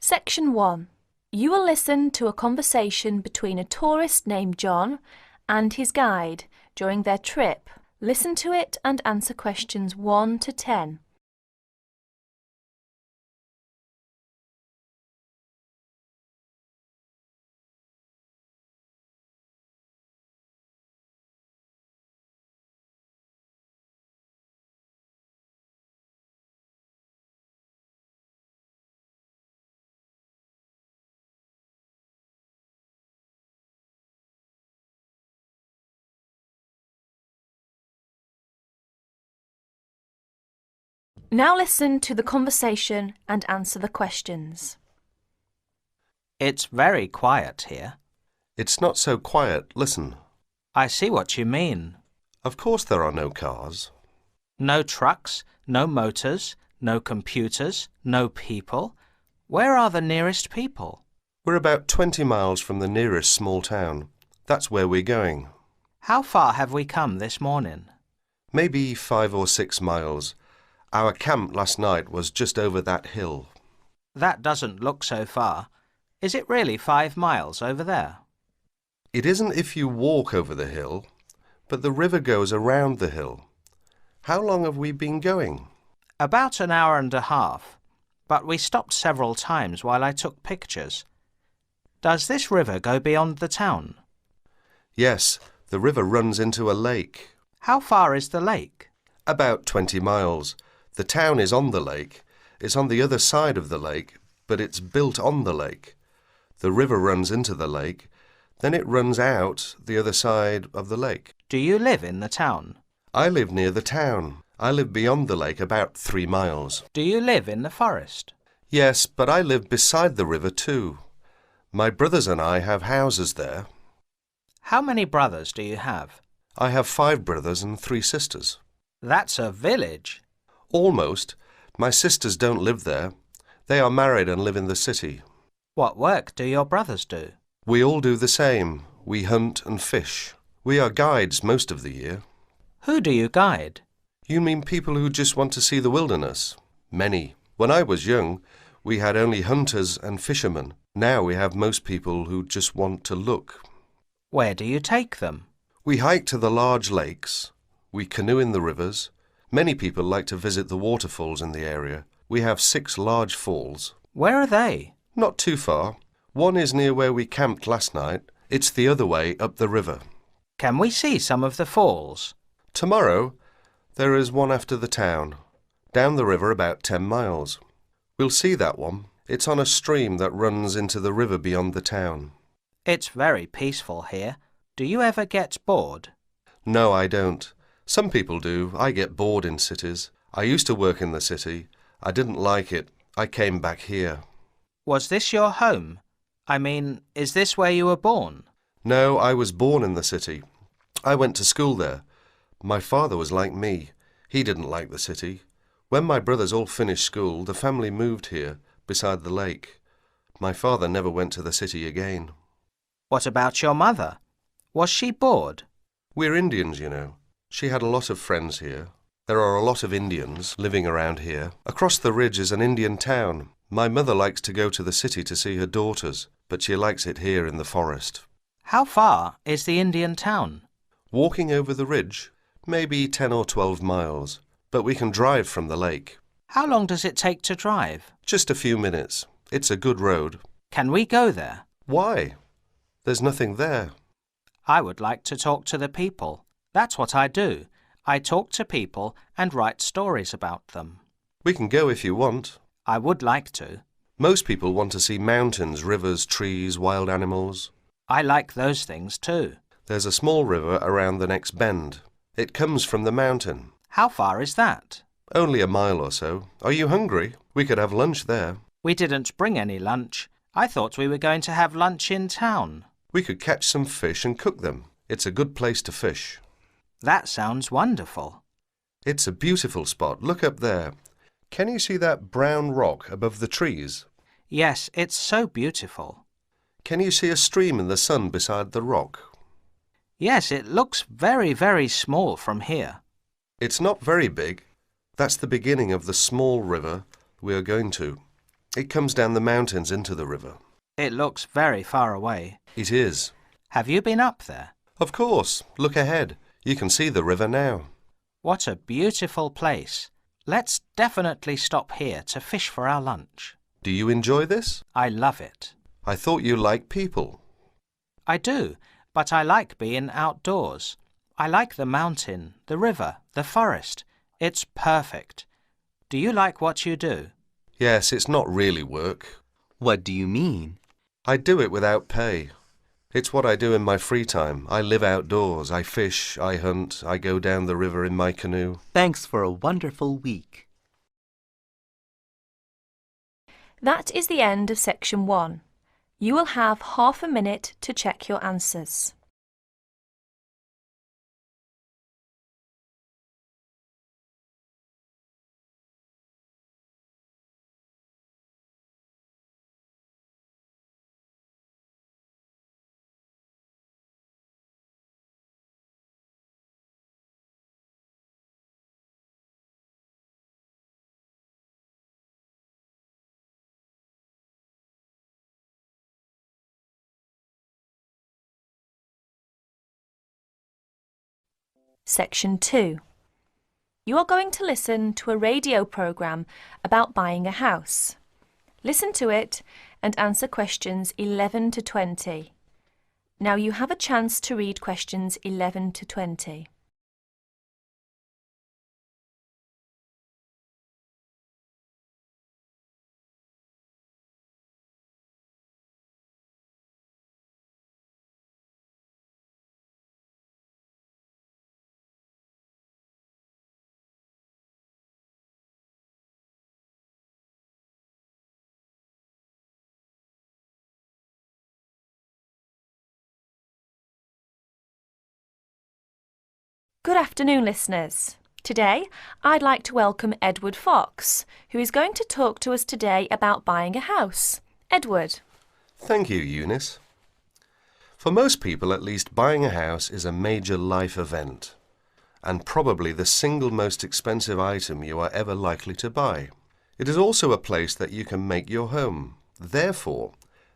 Section 1. You will listen to a conversation between a tourist named John and his guide during their trip. Listen to it and answer questions 1 to 10. Now listen to the conversation and answer the questions. It's very quiet here. It's not so quiet. Listen. I see what you mean. Of course there are no cars. No trucks, no motors, no computers, no people. Where are the nearest people? We're about 20 miles from the nearest small town. That's where we're going. How far have we come this morning? Maybe 5 or 6 miles. Our camp last night was just over that hill. That doesn't look so far. Is it really 5 miles over there? It isn't if you walk over the hill, but the river goes around the hill. How long have we been going? About an hour and a half, but we stopped several times while I took pictures. Does this river go beyond the town? Yes, the river runs into a lake. How far is the lake? About 20 miles. The town is on the lake. It's on the other side of the lake, but it's built on the lake. The river runs into the lake, then it runs out the other side of the lake. Do you live in the town? I live near the town. I live beyond the lake about 3 miles. Do you live in the forest? Yes, but I live beside the river too. My brothers and I have houses there. How many brothers do you have? I have 5 brothers and 3 sisters. That's a village. Almost. My sisters don't live there. They are married and live in the city. What work do your brothers do? We all do the same. We hunt and fish. We are guides most of the year. Who do you guide? You mean people who just want to see the wilderness? Many. When I was young, we had only hunters and fishermen. Now we have most people who just want to look. Where do you take them? We hike to the large lakes. We canoe in the rivers. Many people like to visit the waterfalls in the area. We have 6 large falls. Where are they? Not too far. One is near where we camped last night. It's the other way up the river. Can we see some of the falls? Tomorrow, there is one after the town, down the river about 10 miles. We'll see that one. It's on a stream that runs into the river beyond the town. It's very peaceful here. Do you ever get bored? No, I don't. Some people do. I get bored in cities. I used to work in the city. I didn't like it. I came back here. Was this your home? I mean, is this where you were born? No, I was born in the city. I went to school there. My father was like me. He didn't like the city. When my brothers all finished school, the family moved here, beside the lake. My father never went to the city again. What about your mother? Was she bored? We're Indians, you know. She had a lot of friends here. There are a lot of Indians living around here. Across the ridge is an Indian town. My mother likes to go to the city to see her daughters, but she likes it here in the forest. How far is the Indian town? Walking over the ridge, maybe 10 or 12 miles, but we can drive from the lake. How long does it take to drive? Just a few minutes. It's a good road. Can we go there? Why? There's nothing there. I would like to talk to the people. That's what I do. I talk to people and write stories about them. We can go if you want. I would like to. Most people want to see mountains, rivers, trees, wild animals. I like those things too. There's a small river around the next bend. It comes from the mountain. How far is that? Only a mile or so. Are you hungry? We could have lunch there. We didn't bring any lunch. I thought we were going to have lunch in town. We could catch some fish and cook them. It's a good place to fish. That sounds wonderful. It's a beautiful spot. Look up there. Can you see that brown rock above the trees? Yes, it's so beautiful. Can you see a stream in the sun beside the rock? Yes, it looks very, very small from here. It's not very big. That's the beginning of the small river we are going to. It comes down the mountains into the river. It looks very far away. It is. Have you been up there? Of course. Look ahead. You can see the river now. What a beautiful place. Let's definitely stop here to fish for our lunch. Do you enjoy this? I love it. I thought you liked people. I do, but I like being outdoors. I like the mountain, the river, the forest. It's perfect. Do you like what you do? Yes, it's not really work. What do you mean? I do it without pay. It's what I do in my free time. I live outdoors. I fish, I hunt, I go down the river in my canoe. Thanks for a wonderful week. That is the end of section 1. You will have half a minute to check your answers. Section 2. You are going to listen to a radio programme about buying a house. Listen to it and answer questions 11 to 20. Now you have a chance to read questions 11 to 20. Good afternoon, listeners. Today, I'd like to welcome Edward Fox, who is going to talk to us today about buying a house. Edward. Thank you, Eunice. For most people, at least, buying a house is a major life event, and probably the single most expensive item you are ever likely to buy. It is also a place that you can make your home. Therefore,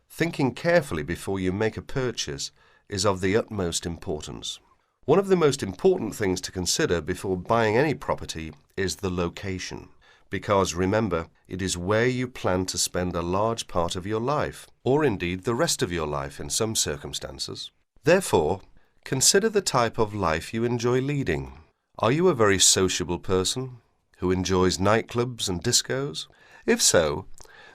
thinking carefully before you make a purchase is of the utmost importance. One of the most important things to consider before buying any property is the location, because remember, it is where you plan to spend a large part of your life, or indeed the rest of your life in some circumstances. Therefore, consider the type of life you enjoy leading. Are you a very sociable person who enjoys nightclubs and discos? If so,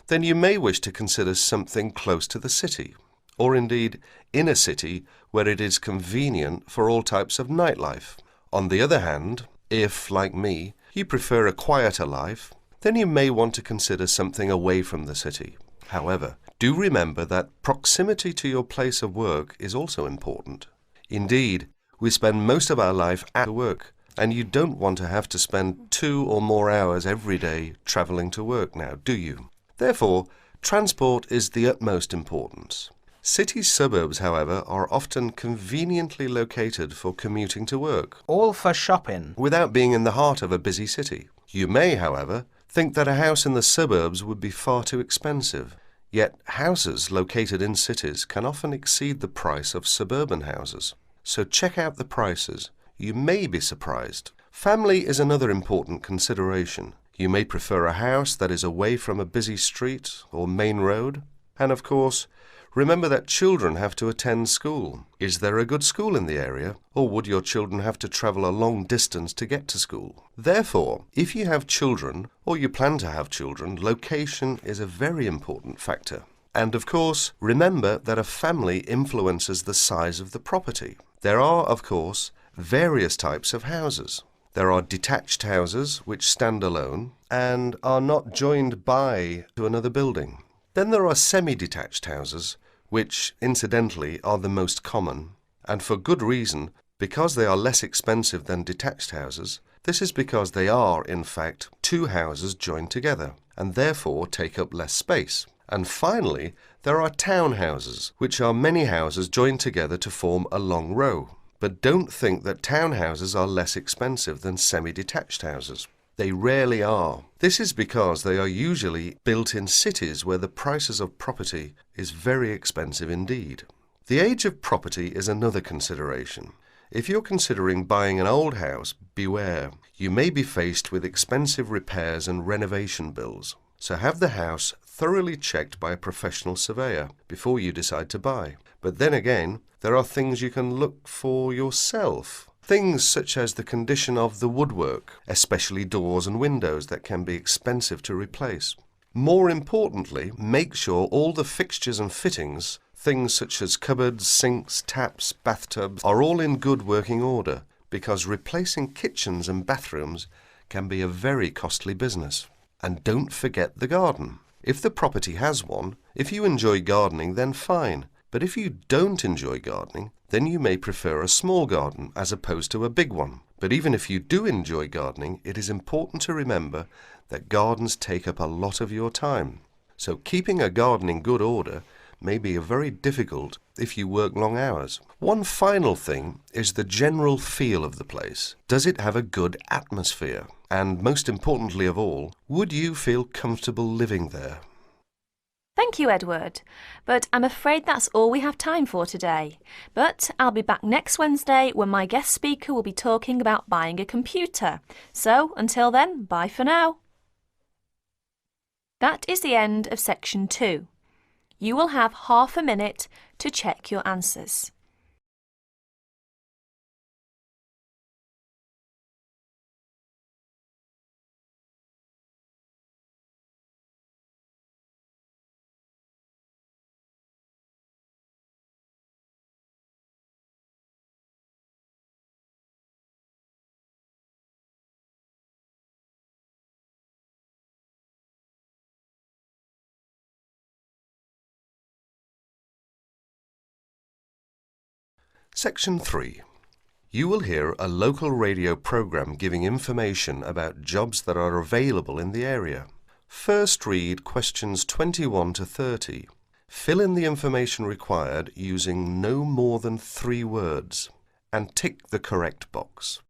then you may wish to consider something close to the city, or indeed in a city where it is convenient for all types of nightlife. On the other hand, if, like me, you prefer a quieter life, then you may want to consider something away from the city. However, do remember that proximity to your place of work is also important. Indeed, we spend most of our life at work, and you don't want to have to spend 2 or more hours every day travelling to work now, do you? Therefore, transport is the utmost importance. City suburbs, however, are often conveniently located for commuting to work, All for shopping. without being in the heart of a busy city. You may, however, think that a house in the suburbs would be far too expensive. Yet houses located in cities can often exceed the price of suburban houses. So check out the prices. You may be surprised. Family is another important consideration. You may prefer a house that is away from a busy street or main road. And of course, remember that children have to attend school. Is there a good school in the area, or would your children have to travel a long distance to get to school? Therefore, if you have children, or you plan to have children, location is a very important factor. And of course, remember that a family influences the size of the property. There are, of course, various types of houses. There are detached houses which stand alone and are not joined by to another building. Then there are semi-detached houses, which, incidentally, are the most common, and for good reason, because they are less expensive than detached houses. This is because they are, in fact, 2 houses joined together, and therefore take up less space. And finally, there are townhouses, which are many houses joined together to form a long row. But don't think that townhouses are less expensive than semi-detached houses. They rarely are. This is because they are usually built in cities where the prices of property is very expensive indeed. The age of property is another consideration. If you're considering buying an old house, beware. You may be faced with expensive repairs and renovation bills. So have the house thoroughly checked by a professional surveyor before you decide to buy. But then again, there are things you can look for yourself. Things such as the condition of the woodwork, especially doors and windows that can be expensive to replace. More importantly, make sure all the fixtures and fittings, things such as cupboards, sinks, taps, bathtubs, are all in good working order, because replacing kitchens and bathrooms can be a very costly business. And don't forget the garden. If the property has one, if you enjoy gardening, then fine. But if you don't enjoy gardening, then you may prefer a small garden as opposed to a big one. But even if you do enjoy gardening, it is important to remember that gardens take up a lot of your time. So keeping a garden in good order may be very difficult if you work long hours. One final thing is the general feel of the place. Does it have a good atmosphere? And most importantly of all, would you feel comfortable living there? Thank you, Edward. But I'm afraid that's all we have time for today. But I'll be back next Wednesday when my guest speaker will be talking about buying a computer. So until then, bye for now. That is the end of section 2. You will have half a minute to check your answers. Section 3. You will hear a local radio program giving information about jobs that are available in the area. First read questions 21 to 30. Fill in the information required using no more than 3 words and tick the correct box.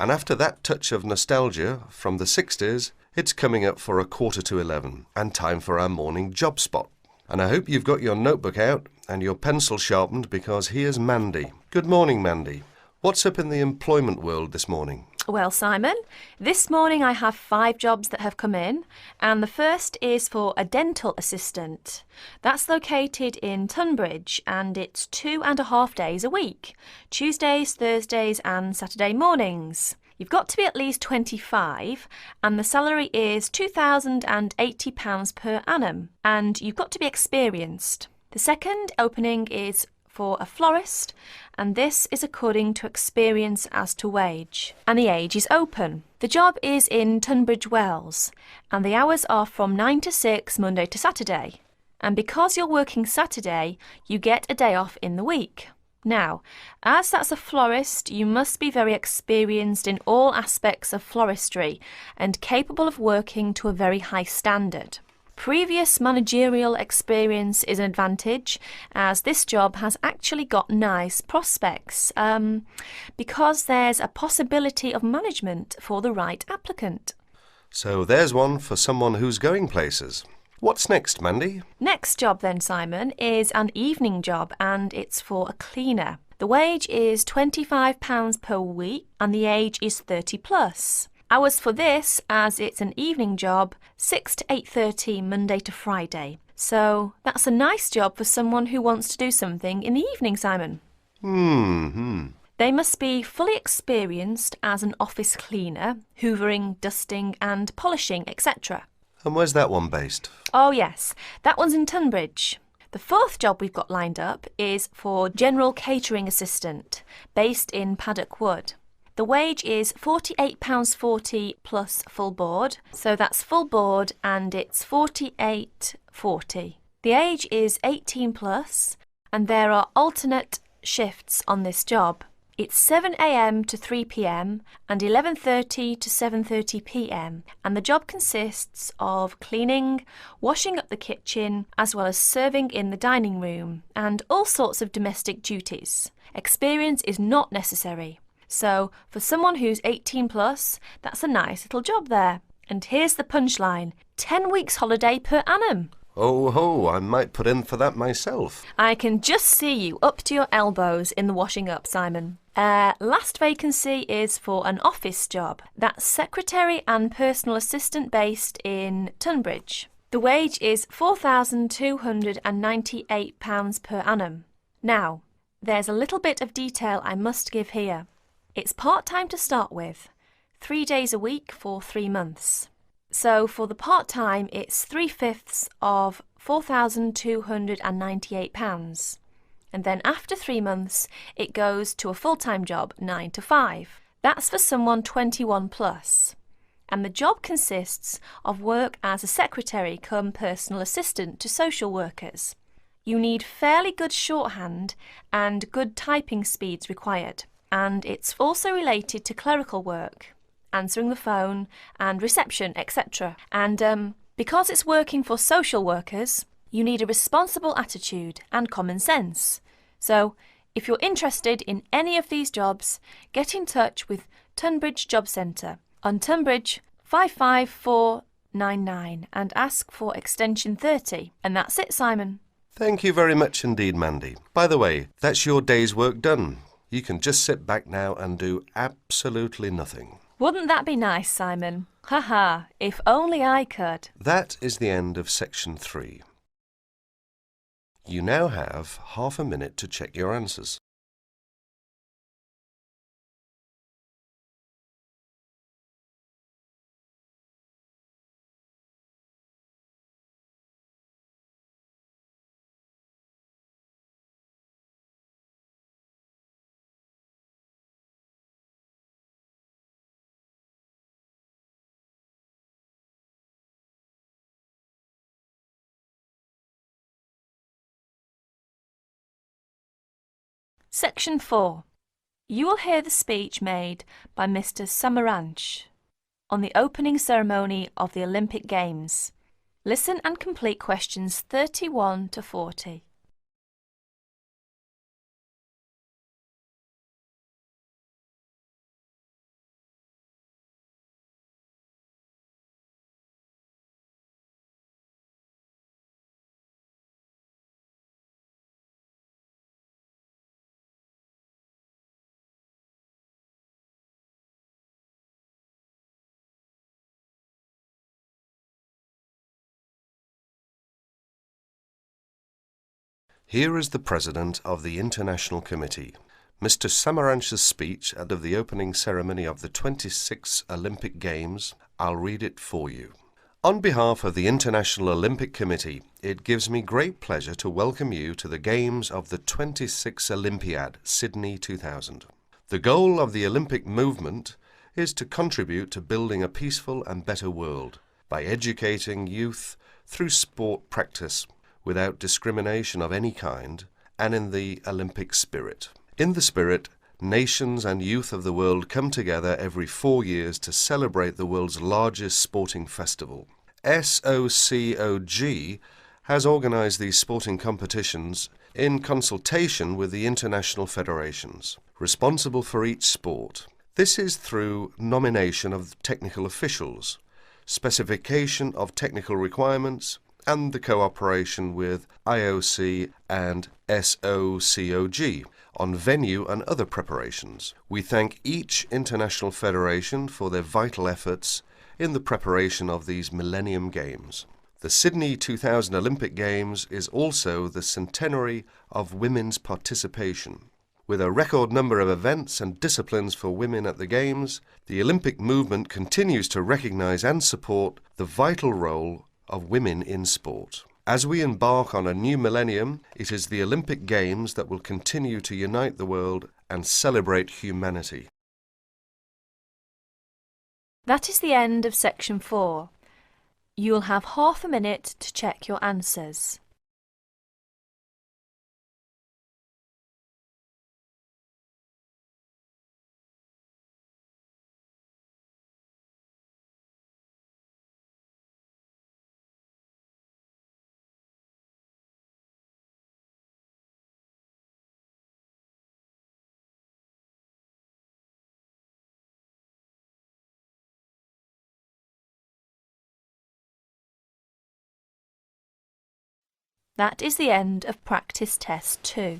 And after that touch of nostalgia from the 60s, it's coming up for 11:15 and time for our morning job spot. And I hope you've got your notebook out and your pencil sharpened, because here's Mandy. Good morning, Mandy. What's up in the employment world this morning? Well, Simon, this morning I have 5 jobs that have come in, and the first is for a dental assistant. That's located in Tunbridge, and it's 2.5 days a week, Tuesdays, Thursdays and Saturday mornings. You've got to be at least 25, and the salary is £2,080 per annum, and you've got to be experienced. The second opening is for a florist, and this is according to experience as to wage, and the age is open. The job is in Tunbridge Wells, and the hours are from 9 to 6 Monday to Saturday. And because you're working Saturday, you get a day off in the week. Now, as that's a florist, you must be very experienced in all aspects of floristry and capable of working to a very high standard. Previous managerial experience is an advantage, as this job has actually got nice prospects, because there's a possibility of management for the right applicant. So there's one for someone who's going places. What's next, Mandy? Next job then, Simon, is an evening job, and it's for a cleaner. The wage is £25 per week and the age is 30 plus. Hours for this, as it's an evening job, 6 to 8:30 Monday to Friday. So that's a nice job for someone who wants to do something in the evening, Simon. They must be fully experienced as an office cleaner, hoovering, dusting and polishing, etc. And where's that one based? Oh yes, that one's in Tunbridge. The fourth job we've got lined up is for general catering assistant, based in Paddock Wood. The wage is £48.40 plus full board, so that's full board and it's £48.40. The age is 18 plus and there are alternate shifts on this job. It's 7 a.m. to 3 p.m. and 11:30 to 7:30 p.m. and the job consists of cleaning, washing up the kitchen, as well as serving in the dining room and all sorts of domestic duties. Experience is not necessary. So for someone who's 18 plus, that's a nice little job there. And here's the punchline: 10 weeks holiday per annum. Oh ho, I might put in for that myself. I can just see you up to your elbows in the washing up, Simon. Last vacancy is for an office job. That's secretary and personal assistant based in Tunbridge. The wage is £4,298 per annum. Now, there's a little bit of detail I must give here. It's part-time to start with, 3 days a week for 3 months. So for the part-time, it's 3/5 of £4,298. And then after 3 months, it goes to a full-time job, 9 to 5. That's for someone 21 plus. And the job consists of work as a secretary cum personal assistant to social workers. You need fairly good shorthand and good typing speeds required. And it's also related to clerical work, answering the phone and reception, etc. And because it's working for social workers, you need a responsible attitude and common sense. So, if you're interested in any of these jobs, get in touch with Tunbridge Job Centre on Tunbridge 55499 and ask for extension 30. And that's it, Simon. Thank you very much indeed, Mandy. By the way, that's your day's work done. You can just sit back now and do absolutely nothing. Wouldn't that be nice, Simon? Haha, if only I could. That is the end of section 3. You now have half a minute to check your answers. Section 4. You will hear the speech made by Mr. Samaranch on the opening ceremony of the Olympic Games. Listen and complete questions 31 to 40. Here is the President of the International Committee, Mr. Samaranch's speech at the opening ceremony of the 26th Olympic Games. I'll read it for you. On behalf of the International Olympic Committee, it gives me great pleasure to welcome you to the Games of the 26th Olympiad, Sydney 2000. The goal of the Olympic movement is to contribute to building a peaceful and better world by educating youth through sport practice without discrimination of any kind, and in the Olympic spirit. In the spirit, nations and youth of the world come together every 4 years to celebrate the world's largest sporting festival. SOCOG has organised these sporting competitions in consultation with the international federations, responsible for each sport. This is through nomination of technical officials, specification of technical requirements, and the cooperation with IOC and SOCOG on venue and other preparations. We thank each international federation for their vital efforts in the preparation of these Millennium Games. The Sydney 2000 Olympic Games is also the centenary of women's participation. With a record number of events and disciplines for women at the Games, the Olympic movement continues to recognise and support the vital role of women in sport. As we embark on a new millennium, it is the Olympic Games that will continue to unite the world and celebrate humanity. That is the end of section 4. You will have half a minute to check your answers. That is the end of practice test 2.